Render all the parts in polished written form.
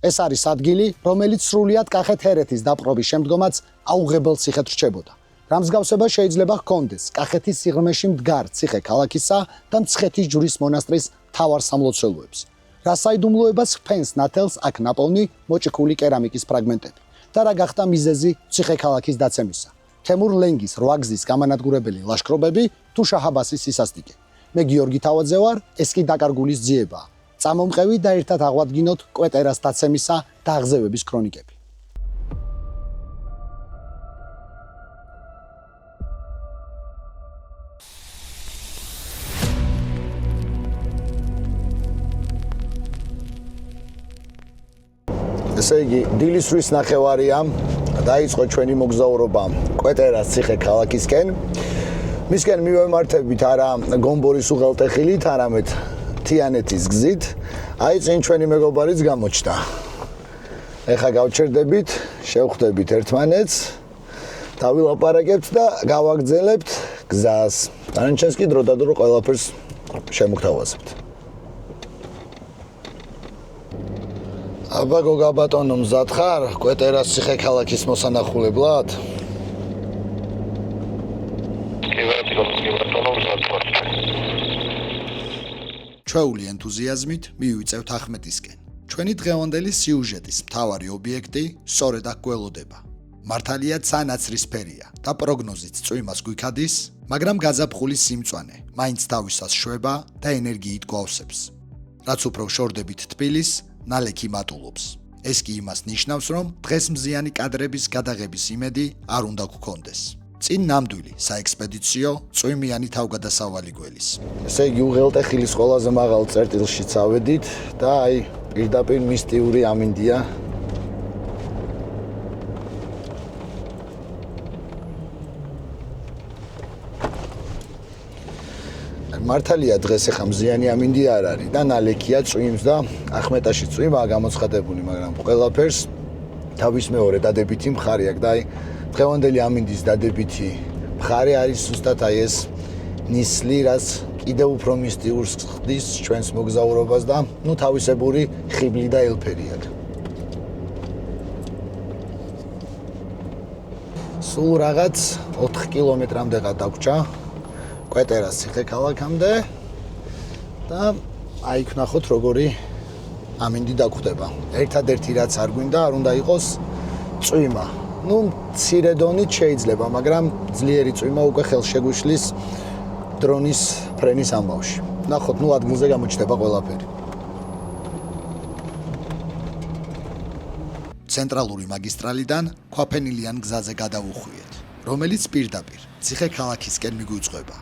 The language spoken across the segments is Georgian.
ეს არის ადგილი, რომელიც სრულიად კახეთ-ჰერეთის დაპყრობის შემდგომაც აუღებელ ციხედ რჩებოდა. რა მსგავსება შეიძლება ჰქონდეს კახეთის სიღრმეში მდგარ ციხე-ქალაქისა და მცხეთის ჯვრის მონასტრის მთავარ სამლოცველოებს. რა საიდუმლოებას ჰფენს ნათელს აქ ნაპოვნი მოჭიქული კერამიკის ფრაგმენტები და რა გახდა მიზეზი ციხე-ქალაქის დაცემისა. თემურ ლენგის 8 გზის გამანადგურებელი ლაშქრობები თუ შაჰ-აბასის სისასტიკე. მე გიორგი თავაძე ვარ, ეს კი დაკარგულის ძიებაა. წამომყევი და ერთად აღვადგინოთ კვეტერას დაცემისა და აღზევების ქრონიკები. ესე იგი, დილისვრის ნახევარია, დაიწყო ჩვენი მოგზაურობა კვეტერას ციხე-ქალაქისკენ. მისკენ მივემართებით არა გომბორის უღელტეხილით, არამედ თიანეთის გზით. აი წინ ჩვენი მეგობარიც გამოჩნდა. ეხლა გავჩერდებით, შევხვდებით ერთმანეთს, დავილაპარაკებთ და გავაგრძელებთ გზას. დანარჩენს კი დროდადრო ყველაფერს შემოგთავაზებთ. აბა გოგა ბატონო, მზად ხარ კვეტერას ციხე-ქალაქის მოსანახულებლად? ჩვეული ენთუზიაზმით მივიწევთ ახმეტისკენ. ჩვენი დღევანდელი სიუჟეტის მთავარი ობიექტი სწორედ აქ გველოდება. მართალია ცა ნაცრისფერია და პროგნოზით წვიმას გვიქადის, მაგრამ გაზაფხულის სიმწვანე მაინც თავისას შვება და ენერგიით გვავსებს. რაც უფრო შორდებით თბილის, ნალექი მატულობს. ეს კი იმას ნიშნავს, რომ დღეს მზიანი კადრების გადაღების იმედი არ უნდა გქონდეს. წინ ნამდვილი საექსპედიციო წვიმიანი თავგადასავალი გველის. ესე იგი უღელტეხილის ყველაზე მაღალ წერტილშიც ავედით და აი პირდაპირ მისტიური ამინდია. მართალია დღეს ახლა მზიანი ამინდი არ არის და ნალექია წვიმს და ახმეტაში წვიმაა გამოცხადებული, მაგრამ ყველაფერს თავის მეორე დადებითი მხარე აქვს და აი დღევანდელი ამინდის დადებითი მხარე არის ზუსტად აი ეს ნისლი, რაც კიდევ უფრო მისტიურს ხდის ჩვენს მოგზაურობას და ნუ თავისებური ხიბლი და ელფერი აქვს. სულ რაღაც 4 კილომეტრამდე გადაგვრჩა კვეტერას ციხე-ქალაქამდე და აი ვნახოთ როგორი ამინდი დაგვხდება. ერთადერთი რაც არ გვინდა, არ უნდა იყოს წვიმა. ნუ მცირე დონით შეიძლება, მაგრამ ძლიერი წვიმა უკვე ხელს შეგვიშლის დრონის ფრენის ამბავში. ნახოთ, ნუ ადგილზე გამოჩნდება ყველაფერი. ცენტრალური მაგისტრალიდან ქვაფენილიან გზაზე გადავუხვიეთ, რომელიც პირდაპირ ციხე-ქალაქისკენ მიგვიწვება.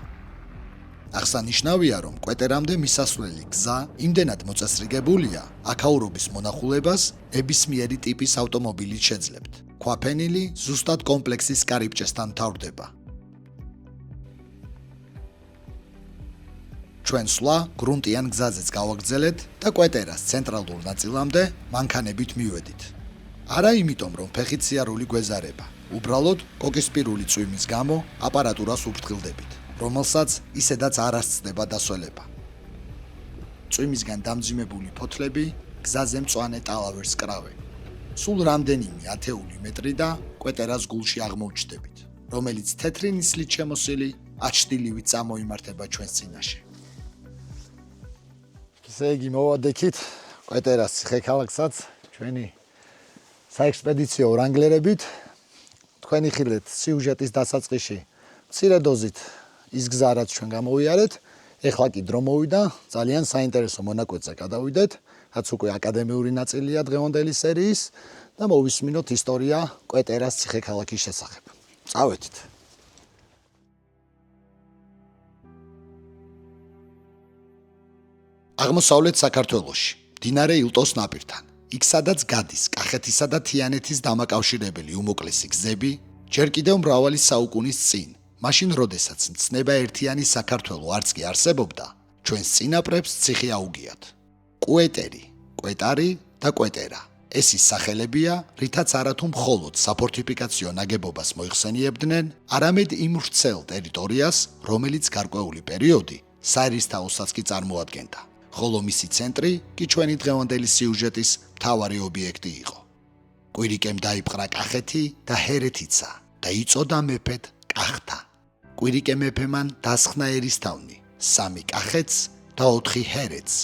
აღსანიშნავია, რომ კვეტერამდე მისასვლელი გზა იმდენად მოწესრიგებულია, აქაურობის მონახულებას ნებისმიერი ტიპის ავტომობილით შეძლებთ. ქვაფენილი ზუსტად კომპლექსის კარიბჭესთან მთავრდება. ჩვენ სვლა გრუნტიან გზაზეც გავაგრძელეთ და კვეტერას ცენტრალურ ნაწილამდე მანქანებით მივედით. არა იმიტომ, რომ ფეხით სიარული გვეზარება, უბრალოდ კოკისპირული წვიმის გამო აპარატურას უფრთხილდებით, რომელსაც ისედაც არ ასწდება დასველება. წვიმისგან დამძიმებული ფოთლები გზაზე მწვანე ტალავერს კრავენ. სულ რამდენიმე ათეული მეტრი და კვეტერას გულში აღმოჩნდებით, რომელიც თეთრი ნისლით შემოსილი აჩრდილივით წამოიმართება ჩვენს წინაშე. ესე იგი მოვადექით კვეტერას ციხე-ქალაქსაც ჩვენი საექსპედიციო რანგლერებით. თქვენი ხილეთ სიუჟეტის დასაწყისში მცირე დოზით ის გზა რაც ჩვენ გამოვიარეთ, ეხლა კი დრო მოვიდა ძალიან საინტერესო მონაკვეთზე გადავიდეთ, რაც უკვე აკადემიური ნაწილია დღევანდელი სერიის და მოვისმინოთ ისტორია კვეტერას ციხე-ქალაქის შესახებ. წავედით. აღმოსავლეთ საქართველოში, მდინარე ილტოს ნაპირთან, იქ სადაც გადის კახეთისა და თიანეთის დამაკავშირებელი უმოკლესი გზები, ჯერ კიდევ მრავალი საუკუნის წინ, მაშინ როდესაც მცნება ერთიანი საქართველო არც კი არსებობდა, ჩვენს წინაპრებს ციხე აუგიათ. კვეტერი, კვეტარი და კვეტერა. ეს ის სახელებია, რითაც არათუ მხოლოდ საფორტიფიკაციო ნაგებობას მოიხსენიებდნენ, არამედ იმ ვრცელ ტერიტორიას, რომელიც გარკვეული პერიოდი საერისთავოსაც კი წარმოადგენდა. ხოლო მისი ცენტრი კი ჩვენი დღევანდელი სიუჟეტის მთავარი ობიექტი იყო. კვირიკემ დაიპყრა კახეთი და ჰერეთიცა და იწოდა მეფედ კახთა. კვირიკე მეფემან დასხნა ერისთავნი, 3 კახეთს და 4 ჰერეთს.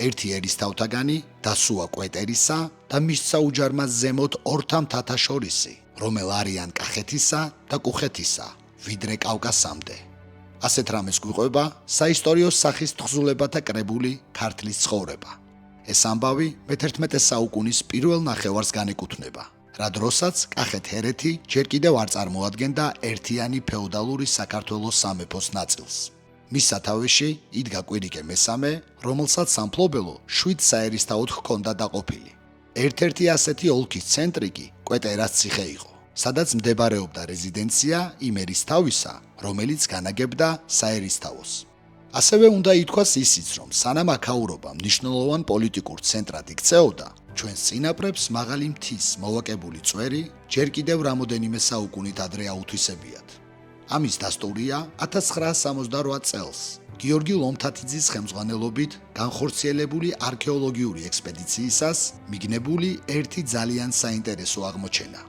ერთი ერისთავთაგანი დასუა კვეტერისა და მისცა უჯარმას ზემოთ 2 მთათა შორისი, რომელ არიან კახეთისა და კუხეთისა, ვიდრე კავკასამდე. ასეთ რამეს გვიყვება საისტორიო სახის თხზულებათა კრებული ქართლის ცხოვრება. ეს ამბავი მე-11 საუკუნის პირველ ნახევარს განეკუთვნება, რა დროსაც კახეთ-ჰერეთი ჯერ კიდევ არ წარმოადგენდა ერთიანი ფეოდალური საქართველოს სამეფოს ნაწილს. მის სათავეში იდგა კვირიკე მესამე, რომელსაც სამფლობელო 7 საერისთავოდ ჰქონდა დაყოფილი. ერთ-ერთი ასეთი ოლქის ცენტრი კი კვეტერას ციხე იყო, სადაც მდებარეობდა რეზიდენცია იმ ერისთავისა, რომელიც განაგებდა საერისთავოს. ასევე უნდა ითქვას ისიც, რომ სანამ აქაურობა მნიშვნელოვან პოლიტიკურ ცენტრად იქცეოდა, ჩვენს წინაპრებს მაღალი მთის მოვაკებული წვერი ჯერ კიდევ რამოდენიმე საუკუნით ადრე აუთვისებიათ. ამის დასტურია 1968 წელს გიორგი ლომთათიძის ხელმძღვანელობით განხორციელებული არქეოლოგიური ექსპედიციისას მიგნებული ერთი ძალიან საინტერესო აღმოჩენა.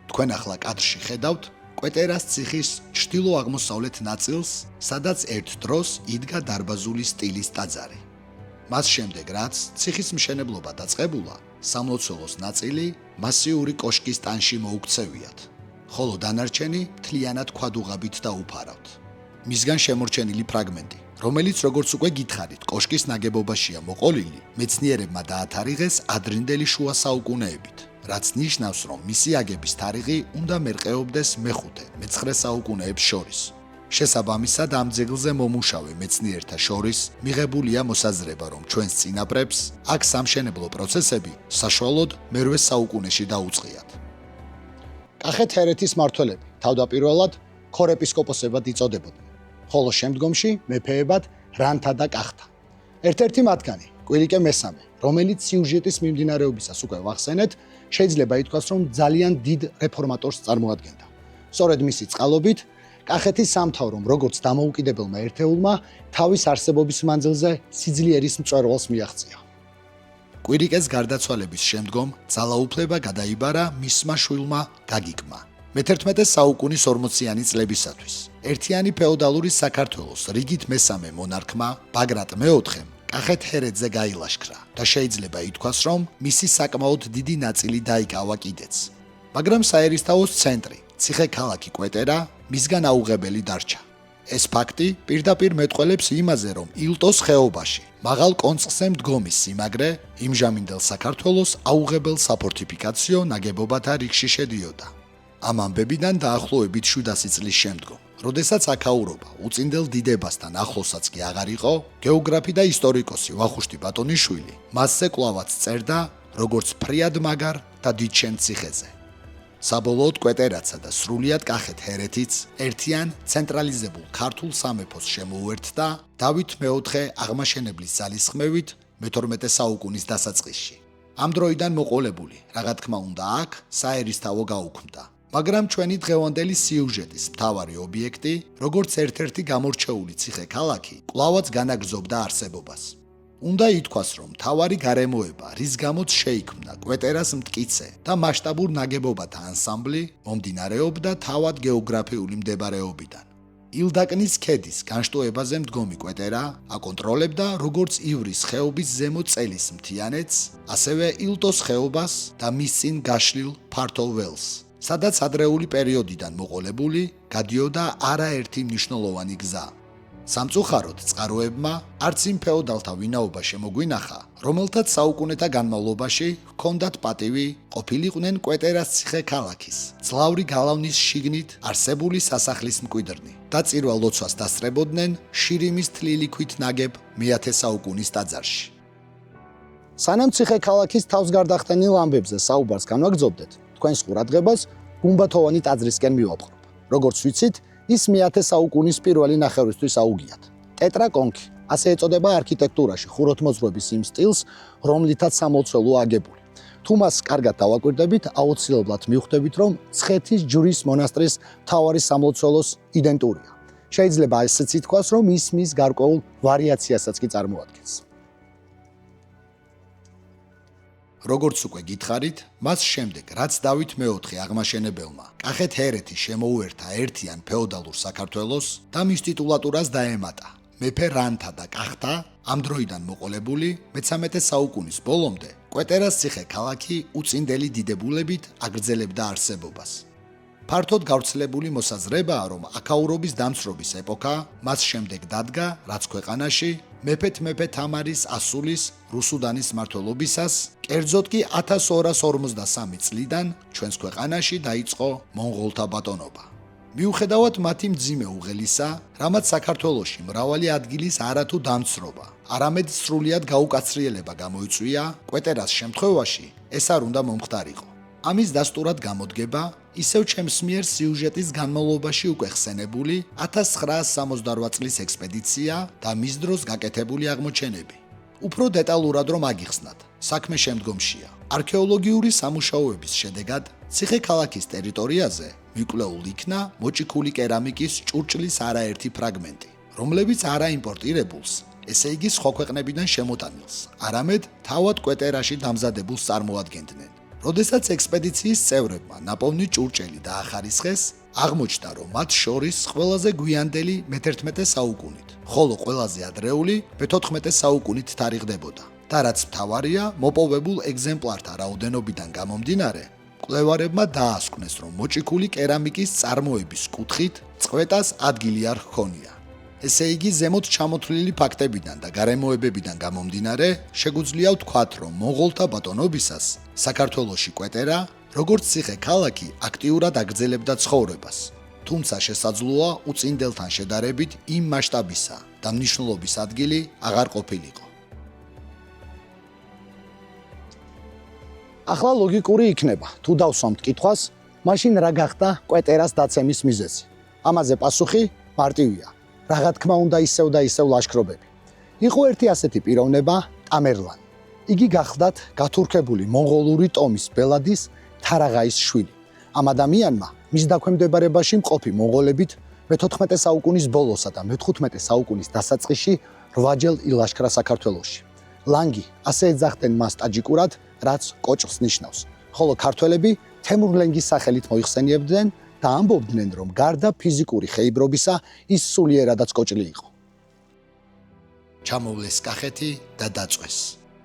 თქვენ ახლა კადრში ხედავთ კვეტერას ციხის ჩრდილო-აღმოსავლეთ ნაწილს, სადაც ერთ დროს იდგა დარბაზული სტილის ტაძარი. მას შემდეგ, რაც ციხის მშენებლობა დაწყებულა, სამლოცველოს ნაწილი მასიური კოშკის ტანში მოუქცევიათ, ხოლო დანარჩენი მთლიანად ქვადუღაბით დაუფარავთ. მისგან შემორჩენილი ფრაგმენტი, რომელიც როგორც უკვე გითხარით, კოშკის ნაგებობაშია მოყოლილი, მეცნიერებმა დაათარიღეს ადრინდელი შუა საუკუნეებით, რაც ნიშნავს, რომ მისი აგების თარიღი უნდა მერყეობდეს მე-5-მე-9 საუკუნეებს შორის. შესაბამისად, ამ ძეგლზე მომუშავე მეცნიერთა შორის მიღებულია მოსაზრება, რომ ჩვენს წინაპრებს აქ სამშენებლო პროცესები საშუალოდ მე-8 საუკუნეში დაუწყიათ. კახეთ-ჰერეთის მმართველები თავდაპირველად ქორეპისკოპოსებად იწოდებოდნენ, ხოლო შემდგომში მეფეებად რანთა და კახთა. ერთ-ერთი მათგანი, კვირიკე მესამე, რომელიც სიუჟეტის მიმდინარეობისას უკვე ვახსენეთ, შეიძლება ითქვას, რომ ძალიან დიდ რეფორმატორს წარმოადგენდა. სწორედ მისი წყალობით კახეთის სამთავრომ, როგორც დამოუკიდებელმა ერთეულმა, თავის არსებობის მანძილზე სიძლიერის მწვერვალს მიაღწია. კვირიკეს გარდაცვალების შემდგომ ძალაუფლება გადაიბარა მისმა შვილმა გაგიკმა. მე-11 საუკუნის 40-იანი წლებისათვის ერთიანი ფეოდალური საქართველოს რიგით მესამე მონარქმა ბაგრატ მეოთხემ კახეთ-ჰერეთზე გაილაშქრა და შეიძლება ითქვას, რომ მისი საკმაოდ დიდი ნაწილი დაიკავა კიდეც. მაგრამ საერისთავოს ცენტრი, ციხე-ქალაქი კვეტერა მისგან აუღებელი დარჩა. ეს ფაქტი პირდაპირ მეტყველებს იმაზე, რომ ილტოს ხეობაში მაღალ კონცხზე მდგომი სიმაგრე იმჟამინდელ საქართველოს აუღებელ საფორტიფიკაციო ნაგებობათა რიგში შედიოდა. ამ ამბებიდან დაახლოებით 700 წლის შემდგომ, როდესაც აქაურობა უწინდელ დიდებასთან ახლოსაც კი აღარ იყო, გეოგრაფი და ისტორიკოსი ვახუშტი ბატონიშვილი მასზე კვლავაც წერდა, როგორც ფრიად მაგარ და დიდშენ ციხეზე. საბოლოოდ კვეტერაცა და სრულიად კახეთ-ჰერეთიც ერთიან ცენტრალიზებულ ქართულ სამეფოს შემოუერთდა დავით მეოთხე აღმაშენებლის ძალისხმევით მე-12 საუკუნის დასაწყისში. ამ დროიდან მოყოლებული, რა თქმა უნდა, აქ საერისთავო გაუქმდა. მაგრამ ჩვენი დღევანდელი სიუჟეტის მთავარი ობიექტი, როგორც ერთ-ერთი გამორჩეული ციხე-ქალაქი, კვლავაც განაგრძობდა არსებობას. უნდა ითქვას, რომ მთავარი გარემოება, რის გამოც შეიქმნა კვეტერას მტკიცე და მასშტაბურ ნაგებობათა ანსამბლი, მომდინარეობდა თავად გეოგრაფიული მდებარეობიდან. ილდაკნის ქედის განშტოებაზე მდგომი კვეტერა აკონტროლებდა როგორც ივრის ხეობის ზემო წელის მთიანეთს, ასევე ილტოს ხეობას და მის წინ გაშლილ ფართო ველს, სადაც ადრეული პერიოდიდან მოყოლებული გადიოდა არაერთი მნიშვნელოვანი გზა. სამწუხაროდ წყაროებმა არც იმ ფეოდალთა ვინაობა შემოგვინახა, რომელთაც საუკუნეთა განმავლობაში ჰქონდათ პატივი ყოფილიყვნენ კვეტერას ციხე-ქალაქის, ძლავრი გალავნის შიგნით არსებული სასახლის მკვიდრნი და წირვა ლოცვას დასწრებოდნენ შირიმის თლილი ქვით ნაგებ მე-10 საუკუნის ტაძარში. სანამ ციხე-ქალაქის თავს გარდახტენილ ამბებზე საუბარს განვაგრძობდეთ, თქვენს ყურადღებას გუმბათოვანი ტაძრისკენ მივაპყრობ. როგორც ვიცით, ის მე-10 საუკუნის პირველი ნახევრისთვის აუგიათ. ტეტრაკონქი, ასე ეწოდება არქიტექტურაში ხუროთმოძღვრების იმ სტილს, რომლითაც სამლოცველოა აგებული. თუ მას კარგად დავაკვირდებით, აუცილებლად მივხვდებით, რომ ცხეთის ჯვრის მონასტრის მთავარი სამლოცველოს იდენტურია. შეიძლება ესეც ითქვას, რომ ის მის გარკვეულ ვარიაციასაც კი წარმოადგენს. როგორც უკვე გითხარით, მას შემდეგ, რაც დავით მეოთხე აღმაშენებელმა კახეთ-ჰერეთი შემოუერთა ერთიან ფეოდალურ საქართველოს და მის ტიტულატურას დაემატა მეფე რანთა და კახთა, ამ დროიდან მოყოლებული მე-13 საუკუნის ბოლომდე კვეტერას ციხე-ქალაქი უწინდელი დიდებულებით აგრძელებდა არსებობას. ფართოდ გავრცელებული მოსაზრებაა, რომ აქაურობის დამცრობის ეპოქა მას შემდეგ დადგა, რაც ქვეყანაში მეფე თამარის ასულის რუსუდანის მმართველობისას, კერძოდ კი 1253 წლიდან ჩვენს ქვეყანაში დაიწყო მონღოლთა ბატონობა. მიუხედავად მათი მძიმე უღელისა, რამაც საქართველოში მრავალი ადგილის არათუ დამცრობა, არამედ სრულიად გაუკაცრიელება გამოიწვია, კვეტერას შემთხვევაში ეს არ უნდა მომხდარიყო. ამის დასტურად გამოდგება ისევ ჩემს მიერ სიუჟეტის განმავლობაში უკვე ხსენებული 1968 წლის ექსპედიცია და მის დროს გაკეთებული აღმოჩენები. უფრო დეტალურად რომ აგიხსნათ, საქმე შემდგომშია. არქეოლოგიური სამუშაოების შედეგად ციხე-ქალაქის ტერიტორიაზე მიკვლეულ იქნა მოჭიქული კერამიკის ჭურჭლის არაერთი ფრაგმენტი, რომლებიც არა იმპორტირებულს, ესე იგი სხვა ქვეყნებიდან შემოტანილს, არამედ თავად კვეტერაში დამზადებულს წარმოადგენდნენ. როდესაც ექსპედიციის წევრებმა ნაპოვნი ჭურჭელი დაახარისხეს, აღმოჩნდა, რომ მათ შორის ყველაზე გვიანდელი მე-11 საუკუნით, ხოლო ყველაზე ადრეული მე-14 საუკუნით თარიღდებოდა. და რაც მთავარია, მოპოვებულ ეგზემპლართა რაოდენობიდან გამომდინარე, მკვლევარებმა დაასკვნეს, რომ მოჭიქული კერამიკის წარმოების კუთხით წყვეტას ადგილი არ ჰქონია. ესე იგი, ზემოთ ჩამოთვლილი ფაქტებიდან და გარემოებებიდან გამომდინარე, შეგვიძლია ვთქვათ, რომ მონღოლთა ბატონობისას საქართველოში კვეტერა, როგორც ციხე-ქალაქი, აქტიურად აგრძელებდა ცხოვრებას. თუმცა შესაძლოა უწინდელთან შედარებით იმ მასშტაბისა და მნიშვნელობის ადგილი აღარ ყოფილიყო. ახლა ლოგიკური იქნება, თუ დავსვამთ კითხვას, მაშინ რა გახდა კვეტერას დაცემის მიზეზი? ამაზე პასუხი მარტივია. რა თქმა უნდა ისევ და ისევ ლაშქრობები. იყო ერთი ასეთი პიროვნება, ტამერლანი. იგი გახლდათ გათურქებული მონღოლური ტომის ბელადის თარაღაის შვილი. ამ ადამიანმა მის დაქვემდებარებაში მყოფი მონღოლებით მე-14 საუკუნის ბოლოსა და მე-15 საუკუნის დასაწყისში 8-ჯერ ილაშქრა საქართველოში. ლანგი ასე ეძახდნენ მას ტაჯიკურად, რაც კოჭს ნიშნავს, ხოლო ქართველები თემურლენგის სახელით მოიხსენიებდნენ და ამბობდნენ, რომ გარდა ფიზიკური ხეიბრობისა, ის სულიერადაც კოჭლი იყო. ჩამოვლეს კახეთი და დაწვეს.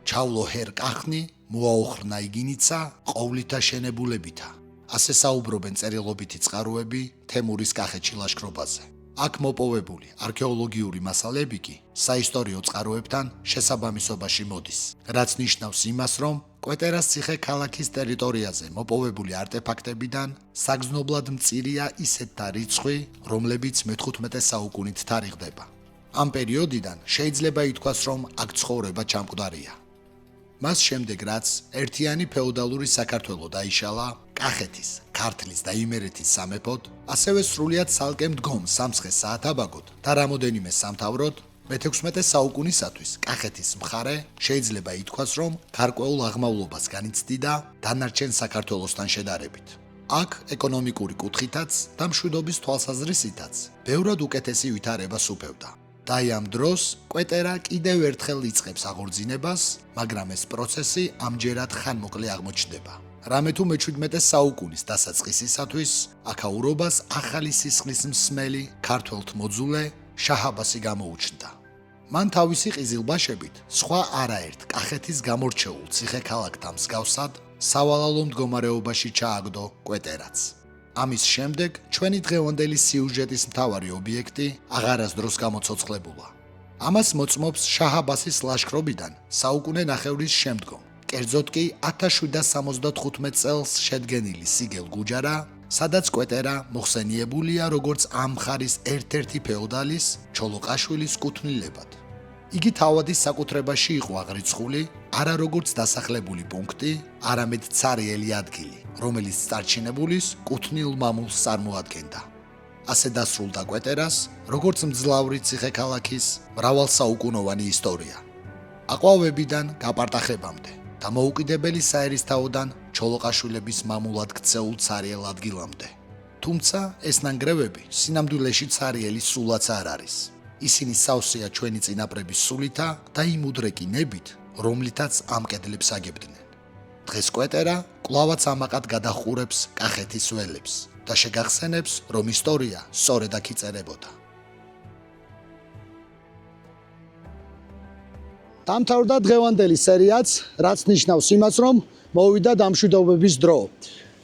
ჩავლო ჰერ კახნი, მოაოხრნა იგინიცა, ყოვლითა შენებულებითა. ასე საუბრობენ წერილობითი წყაროები თემურის კახეთში ლაშქრობაზე. აქ მოპოვებული არქეოლოგიური მასალები კი საისტორიო წყაროებთან შესაბამისობაში მოდის, რაც ნიშნავს იმას, რომ კვეტერას ციხე-ქალაქის ტერიტორიაზე მოპოვებული არტეფაქტებიდან საგრძნობლად მწირია ისეთთა რიცხვი, რომლებიც მე-15 საუკუნით თარიღდება. ამ პერიოდიდან შეიძლება ითქვას, რომ აქ ცხოვრება ჩამკვდარია. მას შემდეგ, რაც ერთიანი ფეოდალური საქართველო დაიშალა, კახეთის, ქართლის და იმერეთის სამეფოდ, ასევე სრულიად ცალკე მდგომ სამცხე-საათაბაგოდ და რამოდენიმე სამთავროდ, მე-16 საუკუნისათვის კახეთის მხარე შეიძლება ითქვას, რომ გარკვეულ აღმავლობას განიცდიდა დანარჩენ საქართველოსთან შედარებით. აქ ეკონომიკური კუთხითაც და მშვიდობის თვალსაზრისითაც ბევრად უკეთესი ვითარებას უფევდა. და ამ დროს კვეტერა კიდევ ერთხელ იწყებს აღორძინებას, მაგრამ ეს პროცესი ამჯერად ხანმოკლე აღმოჩნდება. რამე თუ მე-17 საუკუნის დასაწყისისათვის აქაურობას ახალი სისხლის მსმელი ქართველთ მოძულე შაჰ-აბასი გამოუჩნდა. მან თავისი ყიზილბაშებით სხვა არაერთ კახეთის გამორჩეულ ციხე-ქალაქთან მსგავსად სავალალო მდგომარეობაში ჩააგდო კვეტერაც. ამის შემდეგ ჩვენი დღევანდელი სიუჟეტის მთავარი ობიექტი აღარასდროს გამოცოცხლებულა. ამას მოწმობს შაჰ-აბასის ლაშქრობიდან საუკუნე ნახევრის შემდგომ, კერძოდ კი 1775 წელს შედგენილი სიგელ გუჯარა, სადაც კვეტერა მოხსენიებულია როგორც ამ მხარის ერთ-ერთი ფეოდალის ჩოლოყაშვილის კუთვნილებად. იგი თავადის საკუთრებაში იყო აღრიცხული არა როგორც დასახლებული პუნქტი, არამედ ცარიელი ადგილი, რომელიც წარჩინებულის კუთვნილ მამულს წარმოადგენდა. ასე დასრულდა კვეტერას, როგორც მძლავრი ციხე-ქალაქის მრავალსაუკუნოვანი ისტორია. აყვავებიდან გაპარტახებამდე და მოუკიდებელი საერისთავოდან ჩოლოყაშვილების მამულად ქცეულ ცარიელ ადგილამდე. თუმცა ეს ნანგრევები სინამდვილეში ცარიელი სულაც არ არის. ისინი სავსეა ჩვენი წინაპრების სულითა და იმ უდრეკი ნებით, რომლითაც ამ კედლებს აგებდნენ. დღეს კვეტერა კვლავაც ამაყად გადახურებს კახეთის ველებს და შეგახსენებს, რომ ისტორია სწორედ აქ იწერებოდა. დამთავრდა დღევანდელი სერიაც, რაც ნიშნავს იმას, რომ მოვიდა დამშვიდობების დრო.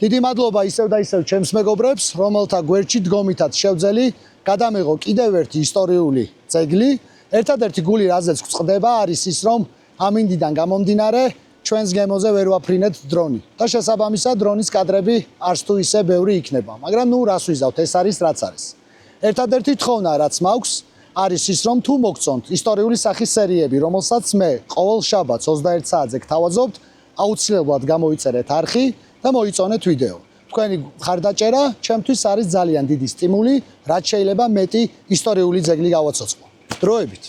დიდი მადლობა ისევ და ისევ ჩემს მეგობრებს, რომელთა გვერდში დგომითაც შევძელი გადამეღო კიდევ ერთი ისტორიული ძეგლი. ერთადერთი გული, რაზეც გვწყდება, არის ის, რომ ამინდიდან გამომდინარე ჩვენს გემოზე ვერ ვაფრინეთ დრონი და შესაბამისად დრონის კადრები არც თუ ისე ბევრი იქნება, მაგრამ ნუ რას ვიზავთ, ეს არის რაც არის. ერთადერთი თხოვნა, რაც მაქვს, არის ის, რომ თუ მოგწონთ ისტორიული სახის სერიები, რომელსაც მე ყოველ შაბათს 21 საათზე გთავაზობთ, აუცილებლად გამოიწერეთ არხი და მოიწონეთ ვიდეო. თქვენი მხარდაჭერა ჩემთვის არის ძალიან დიდი სტიმული, რაც შეიძლება მეტი ისტორიული ძეგლი გავაცოცხლო. დროებით.